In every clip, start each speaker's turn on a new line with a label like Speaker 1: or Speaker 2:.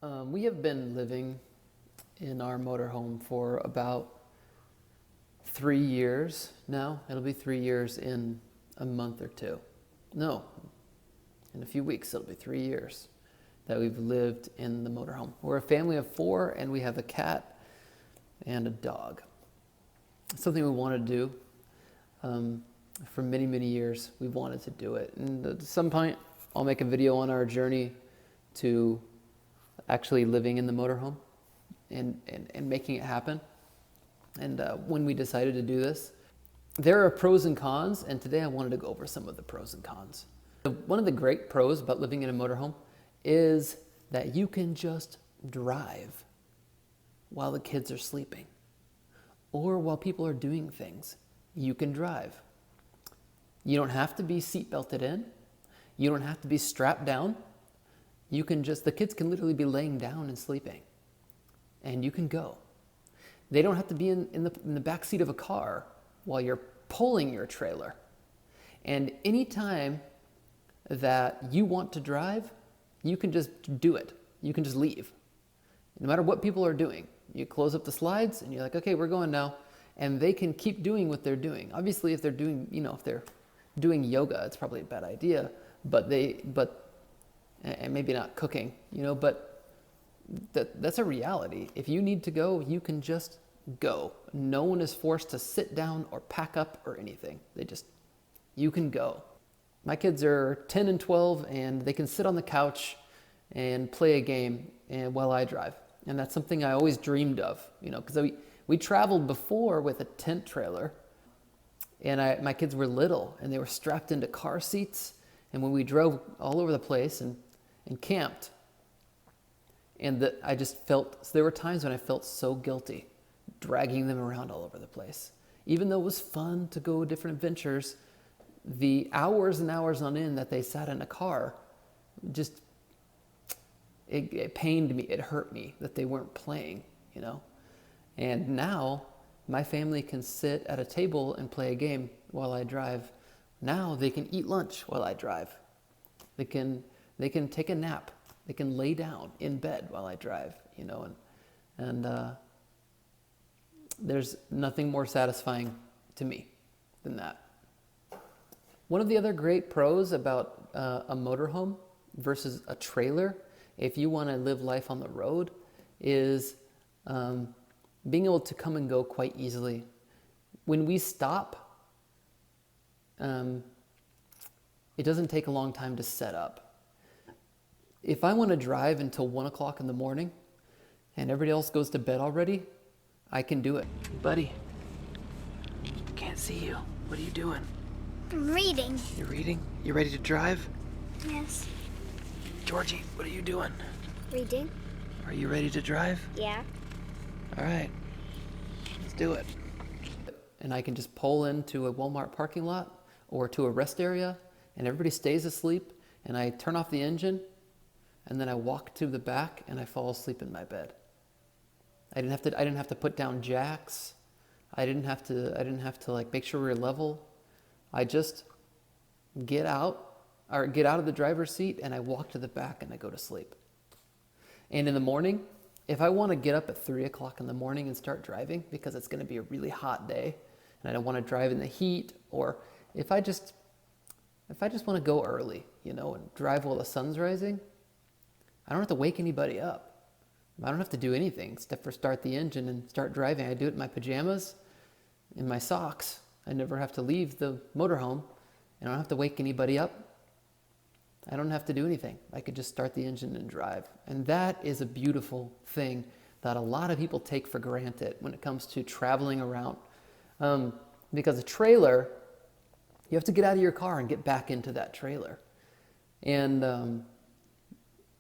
Speaker 1: We have been living in our motorhome for about 3 years now. It'll be 3 years in a month or two. No, in a few weeks it'll be 3 years that we've lived in the motorhome. We're a family of 4 and we have a cat and a dog. It's something we want to do. For many, many years we've wanted to do it. And at some point I'll make a video on our journey to actually living in the motorhome and making it happen. And when we decided to do this, there are pros and cons, and today I wanted to go over some of the pros and cons. One of the great pros about living in a motorhome is that you can just drive while the kids are sleeping or while people are doing things. You can drive. You don't have to be seat belted in. You don't have to be strapped down. You can the kids can literally be laying down and sleeping, and you can go. They don't have to be in the back seat of a car while you're pulling your trailer. And anytime that you want to drive, you can just do it. You can just leave. No matter what people are doing, you close up the slides and you're like, okay, we're going now. And they can keep doing what they're doing. Obviously, if they're doing, if they're doing yoga, it's probably a bad idea, and maybe not cooking, but that's a reality. If you need to go, you can just go. No one is forced to sit down or pack up or anything. You can go. My kids are 10 and 12 and they can sit on the couch and play a game while I drive. And that's something I always dreamed of, because we traveled before with a tent trailer, and my kids were little and they were strapped into car seats. And when we drove all over the place and camped, and I just felt, so there were times when I felt so guilty dragging them around all over the place. Even though it was fun to go different adventures, the hours and hours on end that they sat in a car, it pained me, it hurt me that they weren't playing, And now my family can sit at a table and play a game while I drive. Now they can eat lunch while I drive. They can take a nap. They can lay down in bed while I drive, and there's nothing more satisfying to me than that. One of the other great pros about a motorhome versus a trailer, if you want to live life on the road, is being able to come and go quite easily. When we stop, it doesn't take a long time to set up. If I want to drive until 1 o'clock in the morning and everybody else goes to bed already, I can do it. Buddy, can't see you. What are you doing?
Speaker 2: I'm reading.
Speaker 1: You're reading? You ready to drive?
Speaker 2: Yes.
Speaker 1: Georgie, what are you doing?
Speaker 2: Reading.
Speaker 1: Are you ready to drive?
Speaker 2: Yeah.
Speaker 1: All right, let's do it. And I can just pull into a Walmart parking lot or to a rest area, and everybody stays asleep, and I turn off the engine, and then I walk to the back and I fall asleep in my bed. I didn't have to put down jacks. I didn't have to make sure we were level. I just get out of the driver's seat and I walk to the back and I go to sleep. And in the morning, if I want to get up at 3 o'clock in the morning and start driving because it's going to be a really hot day and I don't want to drive in the heat, or if I just want to go early, and drive while the sun's rising, I don't have to wake anybody up. I don't have to do anything except for start the engine and start driving. I do it in my pajamas, in my socks. I never have to leave the motorhome. I don't have to wake anybody up. I don't have to do anything. I could just start the engine and drive. And that is a beautiful thing that a lot of people take for granted when it comes to traveling around. Because a trailer, you have to get out of your car and get back into that trailer. And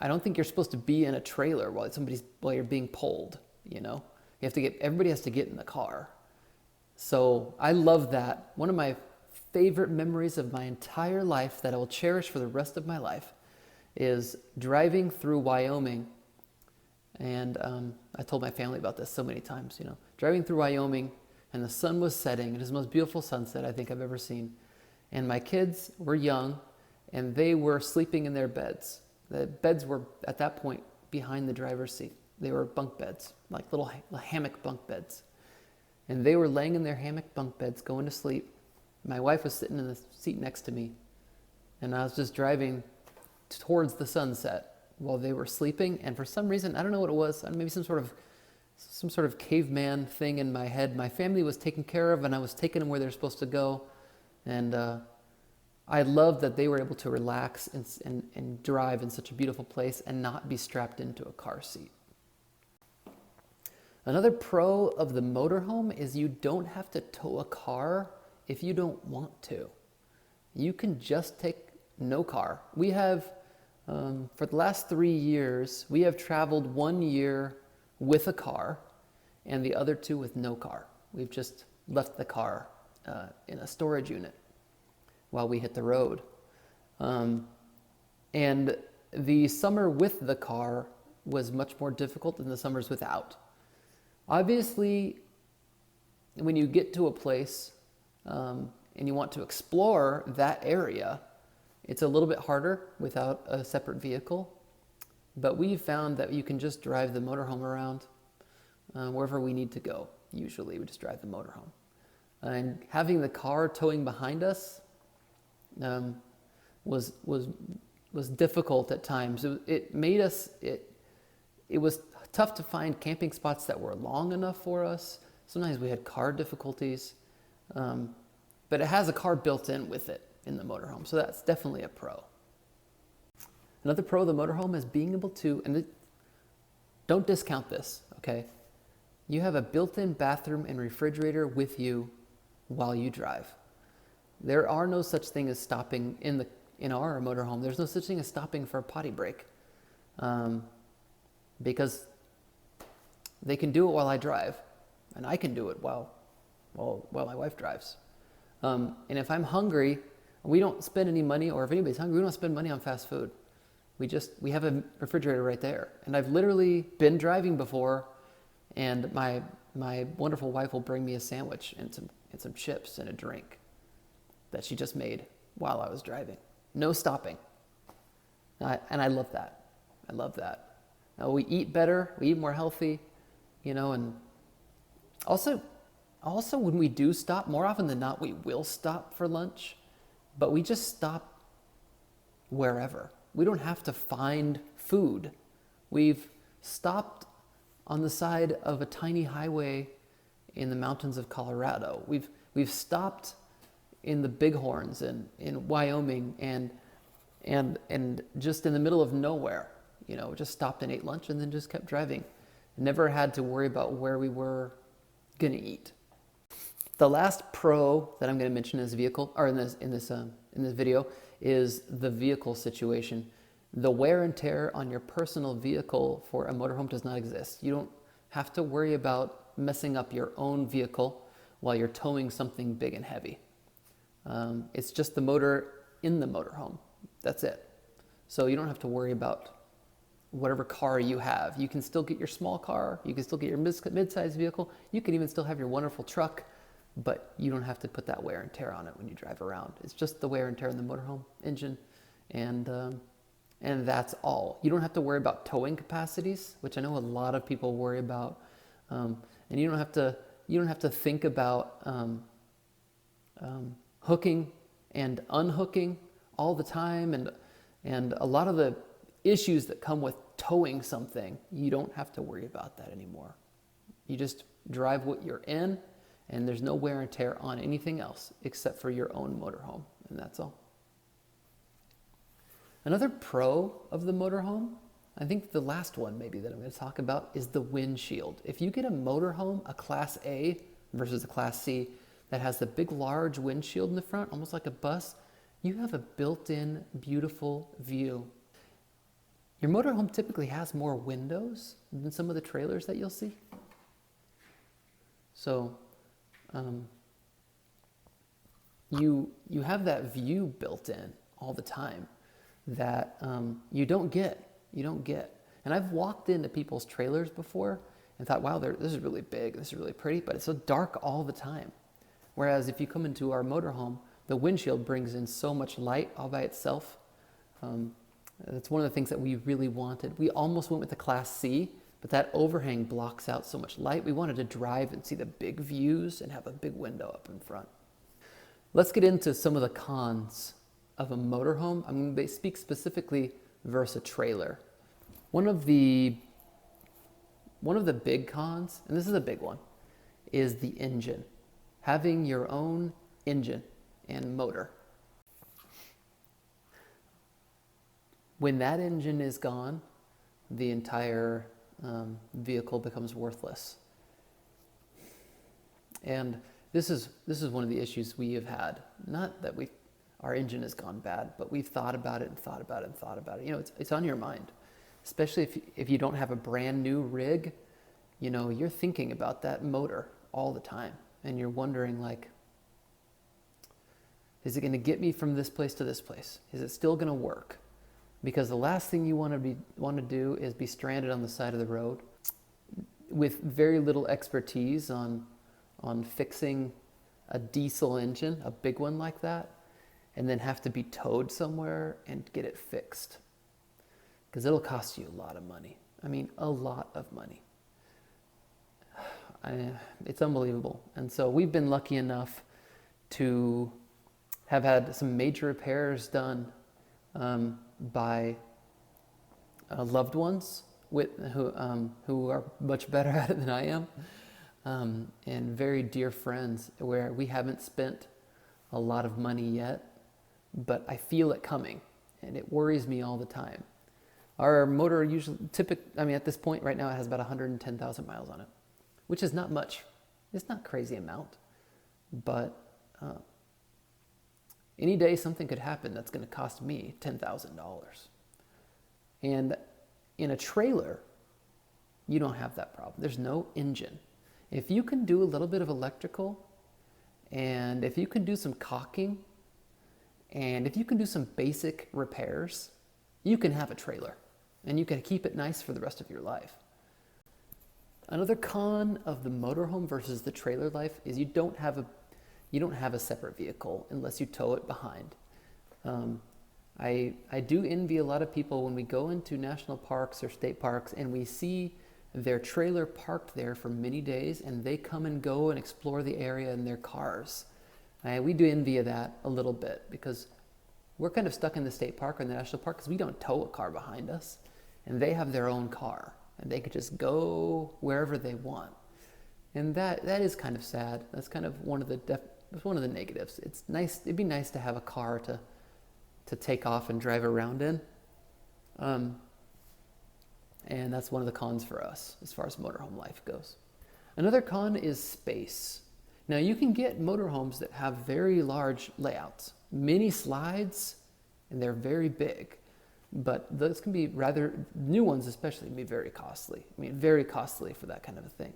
Speaker 1: I don't think you're supposed to be in a trailer while you're being pulled, everybody has to get in the car. So I love that. One of my favorite memories of my entire life that I will cherish for the rest of my life is driving through Wyoming. And I told my family about this so many times, driving through Wyoming, and the sun was setting. It was the most beautiful sunset I think I've ever seen. And my kids were young and they were sleeping in their beds. The beds were, at that point, behind the driver's seat. They were bunk beds, like little hammock bunk beds. And they were laying in their hammock bunk beds, going to sleep. My wife was sitting in the seat next to me, and I was just driving towards the sunset while they were sleeping. And for some reason, I don't know what it was, maybe some sort of caveman thing in my head. My family was taken care of, and I was taking them where they're supposed to go. And I loved that they were able to relax and drive in such a beautiful place and not be strapped into a car seat. Another pro of the motorhome is you don't have to tow a car if you don't want to. You can just take no car. We have, for the last 3 years, we have traveled 1 year with a car and the other 2 with no car. We've just left the car in a storage unit while we hit the road. And the summer with the car was much more difficult than the summers without. Obviously, when you get to a place and you want to explore that area, it's a little bit harder without a separate vehicle. But we've found that you can just drive the motorhome around wherever we need to go. Usually we just drive the motorhome. And having the car towing behind us was difficult at times. It made us, it was tough to find camping spots that were long enough for us. Sometimes we had car difficulties, but it has a car built in with it in the motorhome, so that's definitely a pro. Another pro of the motorhome is being able to, don't discount this, okay? You have a built-in bathroom and refrigerator with you while you drive. There are no such thing as stopping in our motorhome. There's no such thing as stopping for a potty break, because they can do it while I drive, and I can do it while my wife drives. And if I'm hungry, we don't spend any money, or if anybody's hungry, we don't spend money on fast food. We have a refrigerator right there. And I've literally been driving before, and my wonderful wife will bring me a sandwich and some chips and a drink that she just made while I was driving. No stopping. And I love that. I love that. We eat better, we eat more healthy, and also when we do stop, more often than not, we will stop for lunch, but we just stop wherever. We don't have to find food. We've stopped on the side of a tiny highway in the mountains of Colorado. We've stopped in the Bighorns and in Wyoming and just in the middle of nowhere. Just stopped and ate lunch and then just kept driving. Never had to worry about where we were gonna eat. The last pro that I'm gonna mention in this vehicle, or in this video, is the vehicle situation. The wear and tear on your personal vehicle for a motorhome does not exist. You don't have to worry about messing up your own vehicle while you're towing something big and heavy. It's just the motor in the motorhome. That's it. So you don't have to worry about whatever car you have. You can still get your small car, you can still get your mid-sized vehicle, you can even still have your wonderful truck, but you don't have to put that wear and tear on it when you drive around. It's just the wear and tear in the motorhome engine, and that's all. You don't have to worry about towing capacities, which I know a lot of people worry about, and you don't have to think about hooking and unhooking all the time, and a lot of the issues that come with towing something, you don't have to worry about that anymore. You just drive what you're in, and there's no wear and tear on anything else except for your own motorhome, and that's all. Another pro of the motorhome, I think the last one maybe that I'm going to talk about, is the windshield. If you get a motorhome, a Class A versus a Class C, that has the big large windshield in the front, almost like a bus, you have a built-in beautiful view. Your motorhome typically has more windows than some of the trailers that you'll see. So you have that view built in all the time that you don't get. And I've walked into people's trailers before and thought, wow, this is really big, this is really pretty, but it's so dark all the time. Whereas if you come into our motorhome, the windshield brings in so much light all by itself That's one of the things that we really wanted. We almost went with the Class C, but that overhang blocks out so much light. We wanted to drive and see the big views and have a big window up in front. Let's get into some of the cons of a motorhome. I'm going to speak specifically versus a trailer. One of the big cons, and this is a big one, is the engine. Having your own engine and motor. When that engine is gone, the entire vehicle becomes worthless. And this is one of the issues we have had. Not that our engine has gone bad, but we've thought about it and thought about it and thought about it. You know, it's on your mind, especially if you don't have a brand new rig. You know, you're thinking about that motor all the time, and you're wondering, like, is it going to get me from this place to this place? Is it still going to work? Because the last thing you want to do is be stranded on the side of the road with very little expertise on fixing a diesel engine, a big one like that, and then have to be towed somewhere and get it fixed. Because it'll cost you a lot of money. I mean, a lot of money. It's unbelievable. And so we've been lucky enough to have had some major repairs done by loved ones who are much better at it than I am, and very dear friends where we haven't spent a lot of money yet, but I feel it coming, and it worries me all the time. Our motor at this point right now it has about 110,000 miles on it, which is not much. It's not a crazy amount, but any day something could happen that's going to cost me $10,000. And in a trailer, you don't have that problem. There's no engine. If you can do a little bit of electrical, and if you can do some caulking, and if you can do some basic repairs, you can have a trailer, and you can keep it nice for the rest of your life. Another con of the motorhome versus the trailer life is you don't have a separate vehicle unless you tow it behind. I do envy a lot of people when we go into national parks or state parks and we see their trailer parked there for many days and they come and go and explore the area in their cars. We do envy that a little bit because we're kind of stuck in the state park or the national park because we don't tow a car behind us, and they have their own car and they could just go wherever they want. And that is kind of sad. That's kind of one of the negatives. It's nice. It'd be nice to have a car to take off and drive around in. And that's one of the cons for us as far as motorhome life goes. Another con is space. Now you can get motorhomes that have very large layouts, mini slides, and they're very big. But those can be new ones especially, can be very costly. I mean, very costly for that kind of a thing.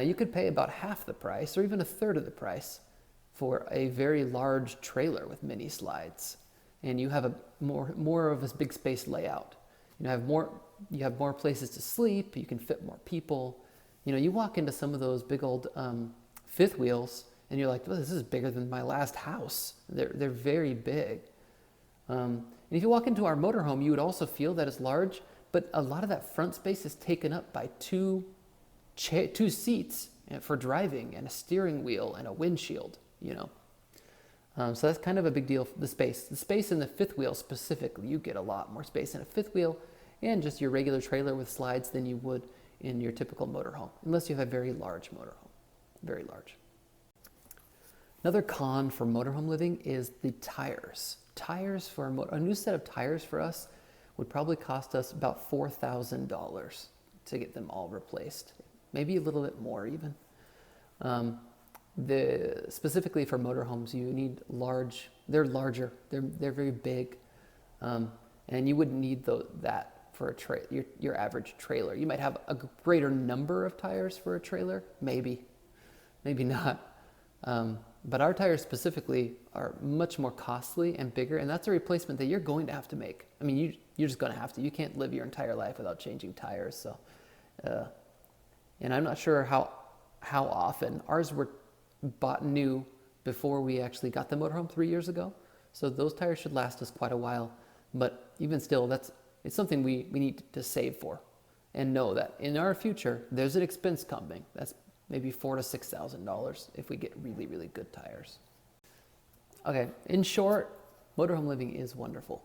Speaker 1: You could pay about half the price or even a third of the price for a very large trailer with mini slides. And you have a more of a big space layout. You have more places to sleep, you can fit more people. You know, you walk into some of those big old fifth wheels and you're like, well, this is bigger than my last house. They're very big. And if you walk into our motorhome, you would also feel that it's large, but a lot of that front space is taken up by two seats for driving and a steering wheel and a windshield, you know. So that's kind of a big deal, the space in the fifth wheel specifically. You get a lot more space in a fifth wheel and just your regular trailer with slides than you would in your typical motorhome, unless you have a very large motorhome, very large. Another con for motorhome living is the tires. Tires for a new set of tires for us would probably cost us about $4,000 to get them all replaced. Maybe a little bit more even. Specifically for motorhomes, you need they're larger, they're very big, and you wouldn't need that for your average trailer. You might have a greater number of tires for a trailer, maybe not. But our tires specifically are much more costly and bigger, and that's a replacement that you're going to have to make. I mean, you're just going to have to. You can't live your entire life without changing tires. So, and I'm not sure how often. Ours were bought new before we actually got the motorhome 3 years ago, so those tires should last us quite a while. But even still, it's something we need to save for, and know that in our future there's an expense coming. That's maybe $4,000 to $6,000 if we get really, really good tires. Okay, in short, motorhome living is wonderful.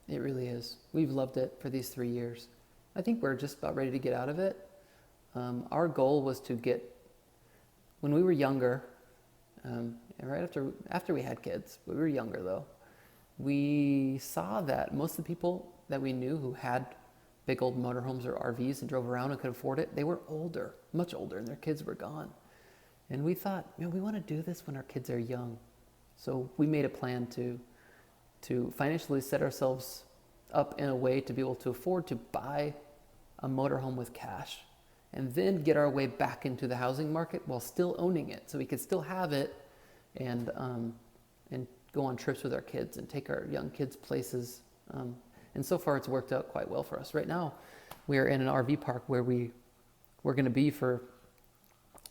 Speaker 1: It really is. We've loved it for these 3 years. I think we're just about ready to get out of it. Our goal was to when we were younger, right after we had kids, we were younger though, we saw that most of the people that we knew who had big old motorhomes or RVs and drove around and could afford it, they were older, much older, and their kids were gone. And we thought, we want to do this when our kids are young. So we made a plan to financially set ourselves up in a way to be able to afford to buy a motorhome with cash, and then get our way back into the housing market while still owning it, so we could still have it and go on trips with our kids and take our young kids places. And so far it's worked out quite well for us. Right now we're in an RV park where we're going to be for,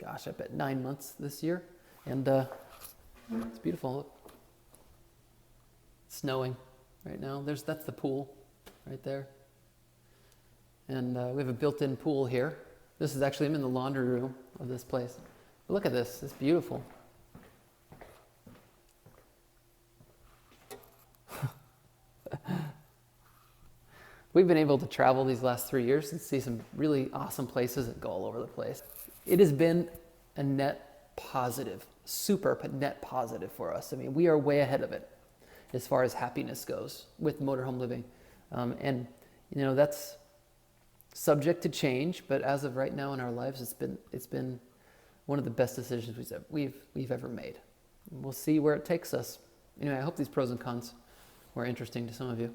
Speaker 1: I bet 9 months this year. And it's beautiful. Look. It's snowing right now. That's the pool right there. And we have a built-in pool here. This is actually, I'm in the laundry room of this place. But look at this, it's beautiful. We've been able to travel these last 3 years and see some really awesome places and go all over the place. It has been a net positive, super net positive for us. I mean, we are way ahead of it as far as happiness goes with motorhome living. And that's subject to change, but as of right now in our lives, it's been one of the best decisions we've ever made. We'll see where it takes us. Anyway, I hope these pros and cons were interesting to some of you.